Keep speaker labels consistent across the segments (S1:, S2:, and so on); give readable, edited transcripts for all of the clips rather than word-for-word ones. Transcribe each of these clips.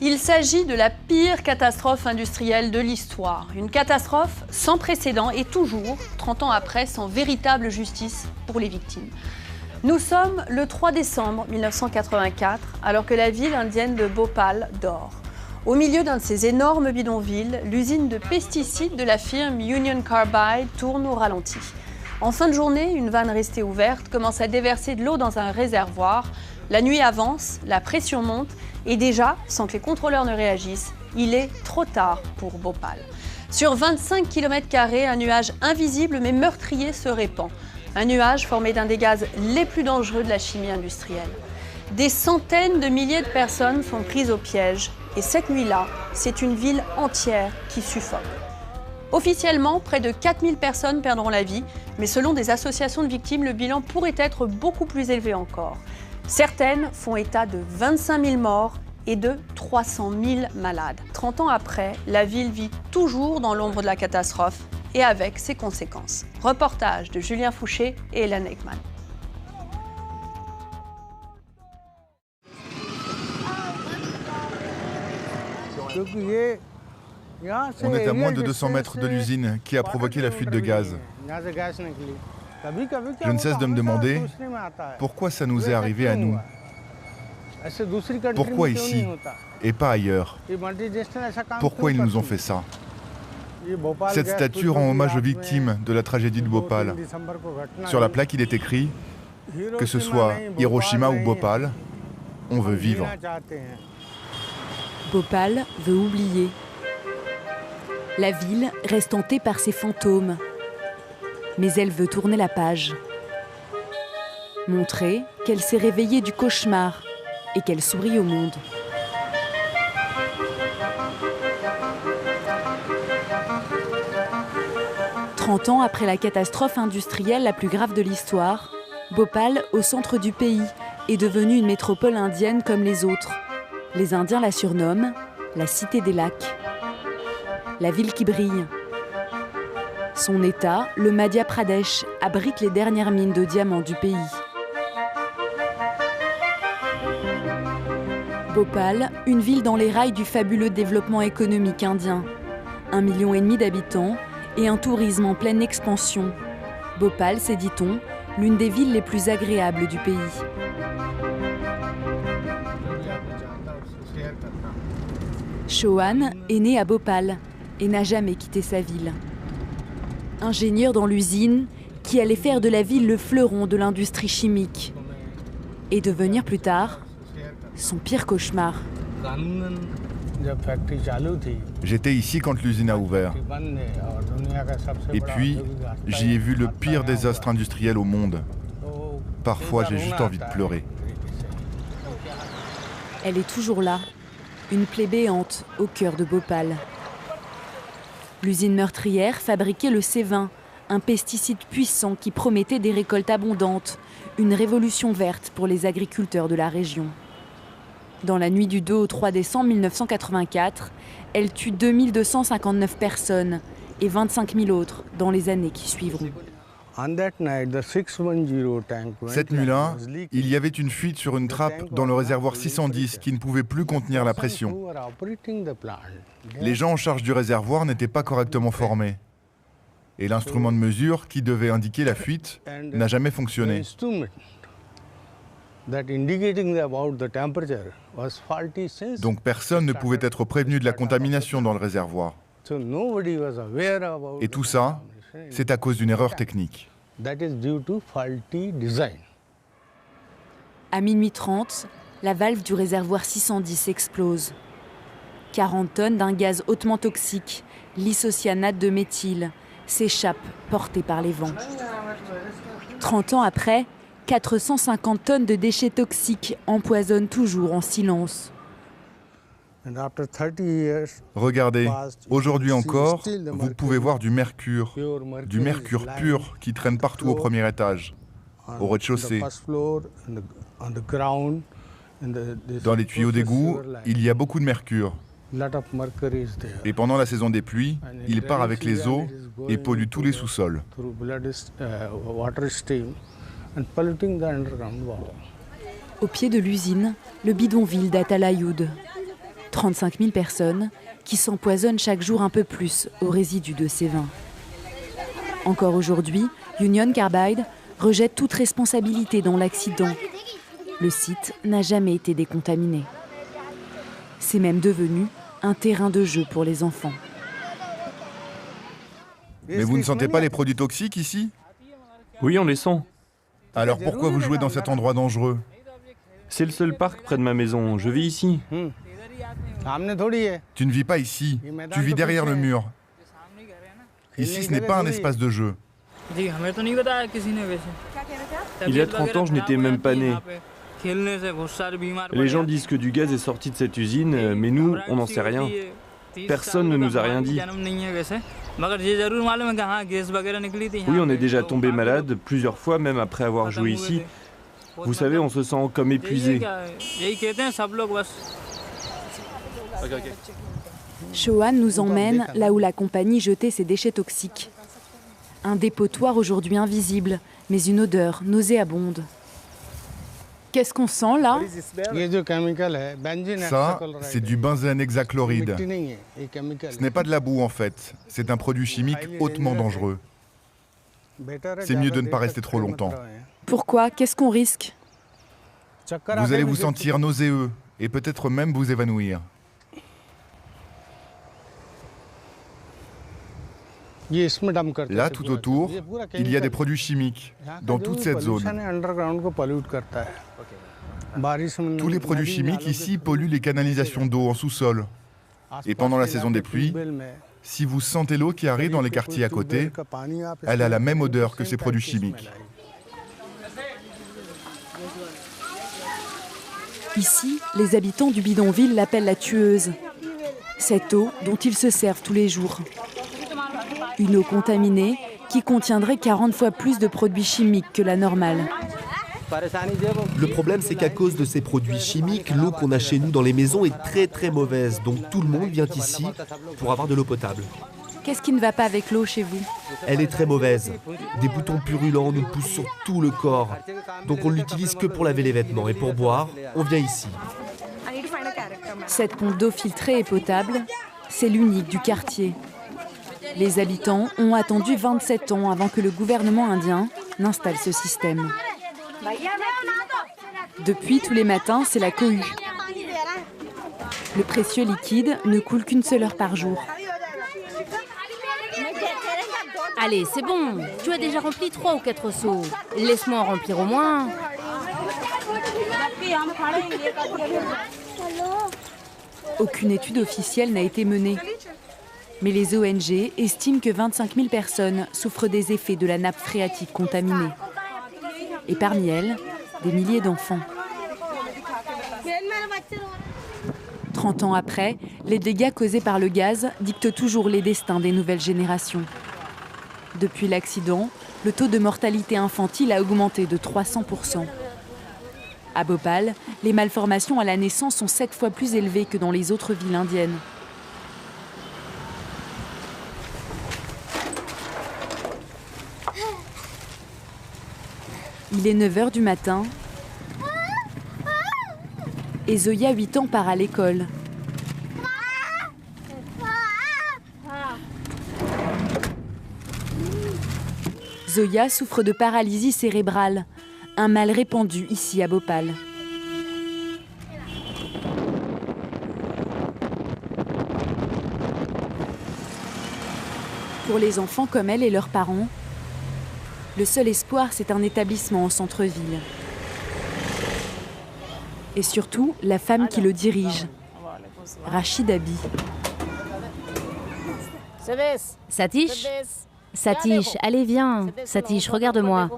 S1: Il s'agit de la pire catastrophe industrielle de l'histoire. Une catastrophe sans précédent et toujours, 30 ans après, sans véritable justice pour les victimes. Nous sommes le 3 décembre 1984, alors que la ville indienne de Bhopal dort. Au milieu d'un de ces énormes bidonvilles, l'usine de pesticides de la firme Union Carbide tourne au ralenti. En fin de journée, une vanne restée ouverte commence à déverser de l'eau dans un réservoir. La nuit avance, la pression monte et déjà, sans que les contrôleurs ne réagissent, il est trop tard pour Bhopal. Sur 25 km², un nuage invisible mais meurtrier se répand. Un nuage formé d'un des gaz les plus dangereux de la chimie industrielle. Des centaines de milliers de personnes sont prises au piège. Et cette nuit-là, c'est une ville entière qui suffoque. Officiellement, près de 4000 personnes perdront la vie, mais selon des associations de victimes, le bilan pourrait être beaucoup plus élevé encore. Certaines font état de 25 000 morts et de 300 000 malades. 30 ans après, la ville vit toujours dans l'ombre de la catastrophe et avec ses conséquences. Reportage de Julien Fouché et Hélène Ekman.
S2: On est à moins de 200 mètres de l'usine qui a provoqué la fuite de gaz. Je ne cesse de me demander pourquoi ça nous est arrivé à nous. Pourquoi ici et pas ailleurs? Pourquoi ils nous ont fait ça? Cette statue rend hommage aux victimes de la tragédie de Bhopal. Sur la plaque, il est écrit que ce soit Hiroshima ou Bhopal, on veut vivre.
S3: Bhopal veut oublier. La ville reste hantée par ses fantômes. Mais elle veut tourner la page. Montrer qu'elle s'est réveillée du cauchemar et qu'elle sourit au monde. « 30 ans après la catastrophe industrielle la plus grave de l'histoire, Bhopal, au centre du pays, est devenue une métropole indienne comme les autres. Les Indiens la surnomment la Cité des lacs. La ville qui brille. Son État, le Madhya Pradesh, abrite les dernières mines de diamants du pays. Bhopal, une ville dans les rails du fabuleux développement économique indien. 1,5 million d'habitants et un tourisme en pleine expansion. Bhopal, c'est, dit-on, l'une des villes les plus agréables du pays. Chauhan est né à Bhopal et n'a jamais quitté sa ville. Ingénieur dans l'usine qui allait faire de la ville le fleuron de l'industrie chimique et devenir plus tard son pire cauchemar.
S2: J'étais ici quand l'usine a ouvert. Et puis, j'y ai vu le pire désastre industriel au monde. Parfois, j'ai juste envie de pleurer.
S3: Elle est toujours là, une plaie béante au cœur de Bhopal. L'usine meurtrière fabriquait le C20, un pesticide puissant qui promettait des récoltes abondantes, une révolution verte pour les agriculteurs de la région. Dans la nuit du 2 au 3 décembre 1984, elle tue 2259 personnes et 25 000 autres dans les années qui suivront.
S2: Cette nuit-là, il y avait une fuite sur une trappe dans le réservoir 610 qui ne pouvait plus contenir la pression. Les gens en charge du réservoir n'étaient pas correctement formés. Et l'instrument de mesure qui devait indiquer la fuite n'a jamais fonctionné. Donc personne ne pouvait être prévenu de la contamination dans le réservoir. Et tout ça, c'est à cause d'une erreur technique.
S3: À minuit 30, la valve du réservoir 610 explose. 40 tonnes d'un gaz hautement toxique, l'isocyanate de méthyle, s'échappent portées par les vents. 30 ans après, 450 tonnes de déchets toxiques empoisonnent toujours en silence.
S2: Regardez, aujourd'hui encore, vous pouvez voir du mercure pur qui traîne partout au premier étage, au rez-de-chaussée. Dans les tuyaux d'égout, il y a beaucoup de mercure. Et pendant la saison des pluies, il part avec les eaux et pollue tous les sous-sols.
S3: Au pied de l'usine, le bidonville d'Atalayud. 35 000 personnes qui s'empoisonnent chaque jour un peu plus aux résidus de ces vins. Encore aujourd'hui, Union Carbide rejette toute responsabilité dans l'accident. Le site n'a jamais été décontaminé. C'est même devenu un terrain de jeu pour les enfants.
S2: Mais vous ne sentez pas les produits toxiques ici?
S4: Oui, on les sent.
S2: Alors pourquoi vous jouez dans cet endroit dangereux?
S4: C'est le seul parc près de ma maison. Je vis ici.
S2: Tu ne vis pas ici, tu vis derrière le mur. Ici, ce n'est pas un espace de jeu.
S4: Il y a 30 ans, je n'étais même pas né. Les gens disent que du gaz est sorti de cette usine, mais nous, on n'en sait rien. Personne ne nous a rien dit. Oui, on est déjà tombé malade, plusieurs fois, même après avoir joué ici. Vous savez, on se sent comme épuisé.
S3: Shohan nous emmène là où la compagnie jetait ses déchets toxiques. Un dépotoir aujourd'hui invisible, mais une odeur nauséabonde. Qu'est-ce qu'on sent là?
S2: Ça, c'est du benzène hexachloride. Ce n'est pas de la boue en fait, c'est un produit chimique hautement dangereux. C'est mieux de ne pas rester trop longtemps.
S3: Pourquoi? Qu'est-ce qu'on risque?
S2: Vous allez vous sentir nauséeux et peut-être même vous évanouir. Là, tout autour, il y a des produits chimiques dans toute cette zone. Tous les produits chimiques ici polluent les canalisations d'eau en sous-sol. Et pendant la saison des pluies, si vous sentez l'eau qui arrive dans les quartiers à côté, elle a la même odeur que ces produits chimiques.
S3: Ici, les habitants du bidonville l'appellent la tueuse. Cette eau dont ils se servent tous les jours. Une eau contaminée qui contiendrait 40 fois plus de produits chimiques que la normale.
S5: Le problème, c'est qu'à cause de ces produits chimiques, l'eau qu'on a chez nous dans les maisons est très très mauvaise. Donc tout le monde vient ici pour avoir de l'eau potable.
S3: Qu'est-ce qui ne va pas avec l'eau chez vous?
S5: Elle est très mauvaise. Des boutons purulents nous poussent sur tout le corps. Donc on ne l'utilise que pour laver les vêtements. Et pour boire, on vient ici.
S3: Cette pompe d'eau filtrée et potable, c'est l'unique du quartier. Les habitants ont attendu 27 ans avant que le gouvernement indien n'installe ce système. Depuis, tous les matins, c'est la cohue. Le précieux liquide ne coule qu'une seule heure par jour.
S6: Allez, c'est bon. Tu as déjà rempli 3 ou 4 seaux. Laisse-moi en remplir au moins.
S3: Aucune étude officielle n'a été menée. Mais les ONG estiment que 25 000 personnes souffrent des effets de la nappe phréatique contaminée. Et parmi elles, des milliers d'enfants. 30 ans après, les dégâts causés par le gaz dictent toujours les destins des nouvelles générations. Depuis l'accident, le taux de mortalité infantile a augmenté de 300%. À Bhopal, les malformations à la naissance sont 7 fois plus élevées que dans les autres villes indiennes. Il est 9h du matin et Zoya, 8 ans, part à l'école. Zoya souffre de paralysie cérébrale, un mal répandu ici à Bhopal. Pour les enfants comme elle et leurs parents, le seul espoir, c'est un établissement en centre-ville. Et surtout, la femme qui le dirige, Rachid Abi.
S6: Satish? Satish, allez, viens. Satish, regarde-moi.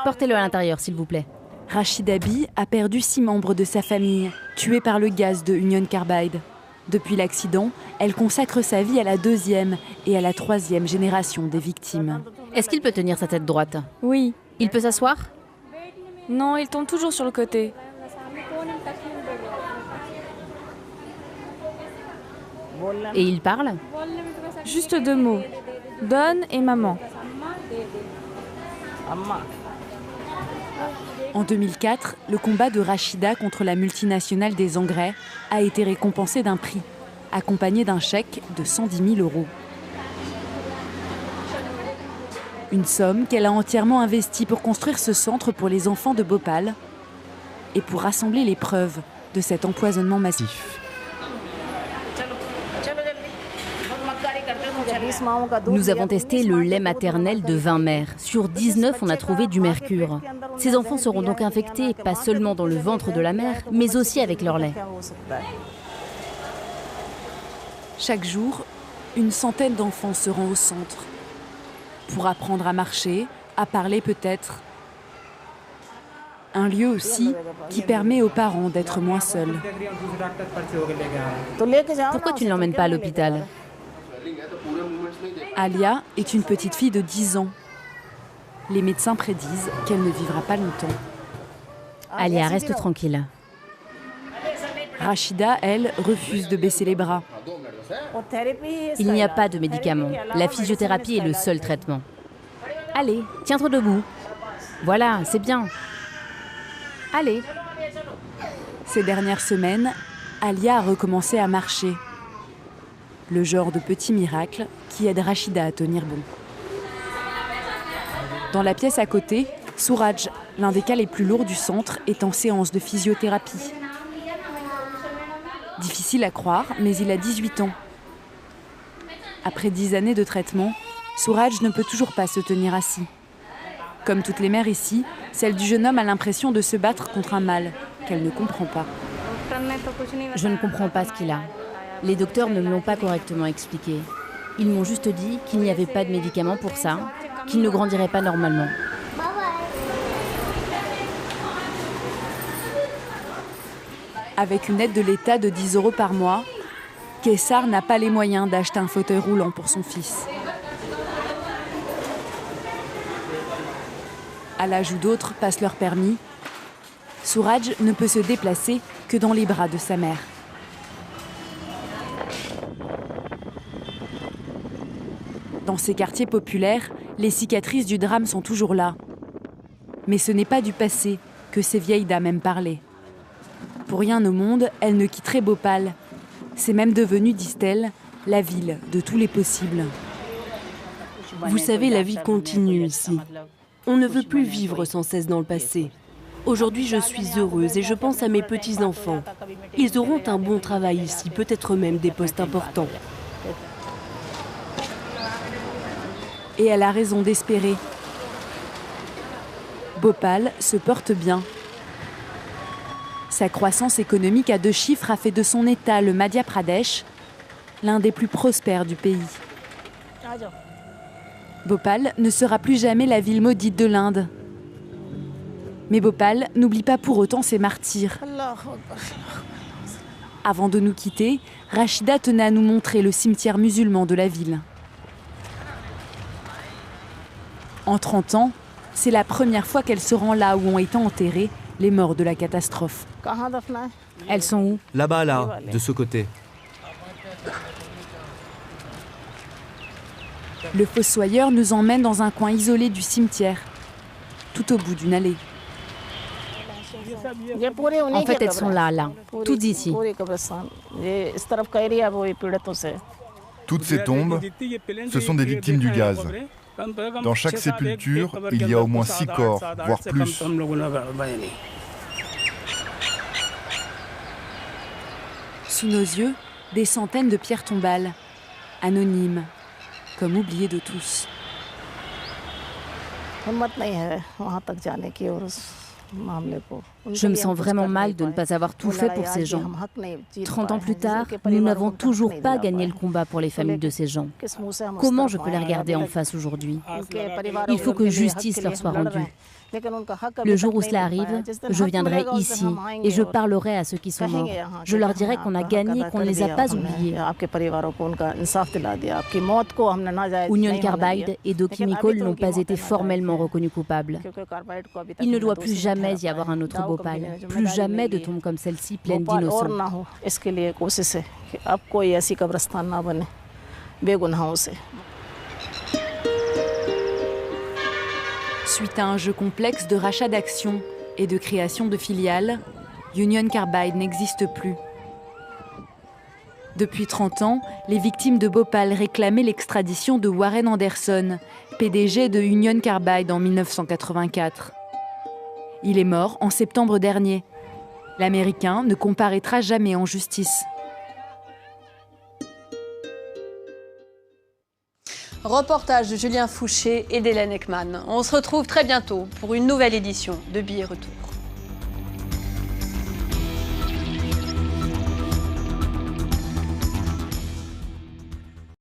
S6: Portez-le à l'intérieur, s'il vous plaît.
S3: Rachid Abi a perdu 6 membres de sa famille, tués par le gaz de Union Carbide. Depuis l'accident, elle consacre sa vie à la 2e et à la 3e génération des victimes.
S6: Est-ce qu'il peut tenir sa tête droite?
S7: Oui.
S6: Il peut s'asseoir?
S7: Non, il tombe toujours sur le côté.
S6: Et il parle?
S7: Juste 2 mots. Donne et maman.
S3: En 2004, le combat de Rachida contre la multinationale des engrais a été récompensé d'un prix, accompagné d'un chèque de 110 000 €. Une somme qu'elle a entièrement investie pour construire ce centre pour les enfants de Bhopal et pour rassembler les preuves de cet empoisonnement massif.
S6: Nous avons testé le lait maternel de 20 mères. Sur 19, on a trouvé du mercure. Ces enfants seront donc infectés, pas seulement dans le ventre de la mère, mais aussi avec leur lait.
S3: Chaque jour, une centaine d'enfants se rend au centre pour apprendre à marcher, à parler peut-être. Un lieu aussi qui permet aux parents d'être moins seuls.
S6: Pourquoi tu ne l'emmènes pas à l'hôpital ?
S3: Alia est une petite fille de 10 ans. Les médecins prédisent qu'elle ne vivra pas longtemps.
S6: Alia, reste tranquille.
S3: Rachida, elle, refuse de baisser les bras.
S6: Il n'y a pas de médicaments. La physiothérapie est le seul traitement. Allez, tiens-toi debout. Voilà, c'est bien. Allez.
S3: Ces dernières semaines, Alia a recommencé à marcher. Le genre de petit miracle qui aide Rachida à tenir bon. Dans la pièce à côté, Suraj, l'un des cas les plus lourds du centre, est en séance de physiothérapie. Difficile à croire, mais il a 18 ans. Après 10 années de traitement, Suraj ne peut toujours pas se tenir assis. Comme toutes les mères ici, celle du jeune homme a l'impression de se battre contre un mal qu'elle ne comprend pas.
S6: Je ne comprends pas ce qu'il a. Les docteurs ne me l'ont pas correctement expliqué. Ils m'ont juste dit qu'il n'y avait pas de médicaments pour ça, qu'il ne grandirait pas normalement.
S3: Avec une aide de l'État de 10 € par mois, Kessar n'a pas les moyens d'acheter un fauteuil roulant pour son fils. À l'âge où d'autres passent leur permis, Suraj ne peut se déplacer que dans les bras de sa mère. Dans ces quartiers populaires, les cicatrices du drame sont toujours là. Mais ce n'est pas du passé que ces vieilles dames aiment parler. Pour rien au monde, elles ne quitteraient Bhopal. C'est même devenu, disent-elles, la ville de tous les possibles.
S8: Vous savez, la vie continue ici. On ne veut plus vivre sans cesse dans le passé. Aujourd'hui, je suis heureuse et je pense à mes petits-enfants. Ils auront un bon travail ici, peut-être même des postes importants.
S3: Et elle a raison d'espérer. Bhopal se porte bien. Sa croissance économique à 2 chiffres a fait de son État, le Madhya Pradesh, l'un des plus prospères du pays. Bhopal ne sera plus jamais la ville maudite de l'Inde. Mais Bhopal n'oublie pas pour autant ses martyrs. Avant de nous quitter, Rachida tenait à nous montrer le cimetière musulman de la ville. En 30 ans, c'est la première fois qu'elle se rend là où ont été enterrés les morts de la catastrophe.
S6: Elles sont où ?
S5: Là-bas, là, de ce côté.
S3: Le fossoyeur nous emmène dans un coin isolé du cimetière, tout au bout d'une allée.
S6: En fait, elles sont là, toutes ici.
S2: Toutes ces tombes, ce sont des victimes du gaz. Dans chaque sépulture, il y a au moins 6 corps, voire plus.
S3: Sous nos yeux, des centaines de pierres tombales, anonymes, comme oubliées de tous.
S6: Je me sens vraiment mal de ne pas avoir tout fait pour ces gens. 30 ans plus tard, nous n'avons toujours pas gagné le combat pour les familles de ces gens. Comment je peux les regarder en face aujourd'hui ? Il faut que justice leur soit rendue. Le jour où cela arrive, je viendrai ici et je parlerai à ceux qui sont morts. Je leur dirai qu'on a gagné, qu'on ne les a pas oubliés. Union Carbide et Dow Chemical n'ont pas été formellement reconnus coupables. Il ne doit plus jamais y avoir un autre Bhopal, plus jamais de tombes comme celle-ci pleines d'innocents.
S3: Suite à un jeu complexe de rachat d'actions, et de création de filiales, Union Carbide n'existe plus. Depuis 30 ans, les victimes de Bhopal réclamaient l'extradition de Warren Anderson, PDG de Union Carbide en 1984. Il est mort en septembre dernier. L'Américain ne comparaîtra jamais en justice.
S1: Reportage de Julien Fouché et d'Hélène Ekman. On se retrouve très bientôt pour une nouvelle édition de Billets Retour.